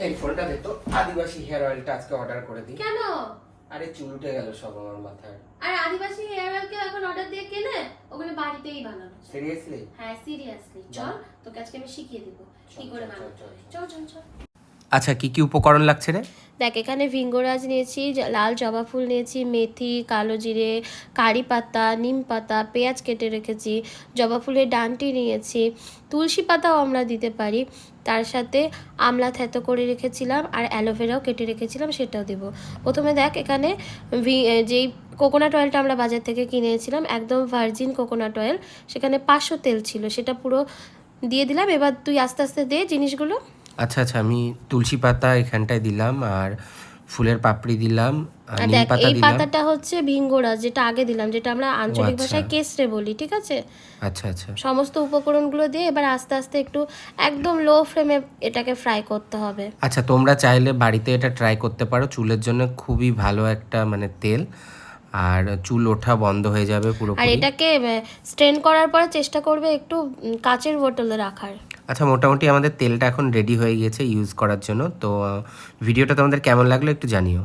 এই ফোনটা দে তো, আদিবাসী হেয়ার অয়েলটা আজকে অর্ডার করে দিই। কেন? আরে চুল উঠে গেল সব আমার মাথায়। আর আদিবাসী হেয়ার অয়েল কে এখন অর্ডার দিয়ে কেনে? ওগুলো বাড়িতেই বানানো। সিরিয়াসলি? হ্যাঁ সিরিয়াসলি। চল তোকে আজকে আমি শিখিয়ে দেব কি করে বানাতে। চল চল চল। আচ্ছা, কি কি উপকরণ লাগছে রে? দেখ এখানে ভিঙ্গরাজ নিয়েছি, লাল জবা ফুল নিয়েছি, মেথি, কালো জিরে, কারি পাতা, নিম পাতা, পেঁয়াজ কেটে রেখেছি, জবা ফুলের ডান্টি নিয়েছি, তুলসী পাতাও আমরা দিতে পারি, তার সাথে আমলা থেতো করে রেখেছিলাম আর অ্যালোভেরাও কেটে রেখেছিলাম, সেটাও দেব। প্রথমে দেখ এখানে যেই কোকোনাট অয়েলটা আমরা বাজার থেকে কিনেছিলাম একদম ভার্জিন কোকোনাট অয়েল, সেখানে 500 তেল ছিল, সেটা পুরো দিয়ে দিলাম। এবার তুই আস্তে আস্তে দে জিনিসগুলো। আচ্ছা আচ্ছা, আমি তুলসী পাতা এখানটায় দিলাম, আর ফুলের পাপড়ি দিলাম, আর আর নিম দেখ পাতা এই দিলাম। পাতাটা হচ্ছে ভিঙ্গরাজ, যেটা আগে দিলাম, যেটা আমরা আঞ্চলিক আচ্ছা। ভাষায় কেসরে বলি, ঠিক আছে? আচ্ছা আচ্ছা সমস্ত উপকরণগুলো দিয়ে এবার আস্তে আস্তে একটু একদম লো ফ্লেমে এটাকে ফ্রাই করতে হবে। আচ্ছা, তোমরা চাইলে বাড়িতে এটা ট্রাই করতে পারো, চুলের জন্য খুবই ভালো একটা মানে তেল, আর চুল ওঠা বন্ধ হয়ে যাবে আর পুরোপুরি। এটাকে স্ট্রেন করার পরে চেষ্টা করবে একটু কাচের বোতলে রাখার। আচ্ছা, মোটামুটি আমাদের তেলটা এখন রেডি হয়ে গেছে ইউজ করার জন্য। তো ভিডিওটা তোমাদের কেমন লাগলো একটু জানিও।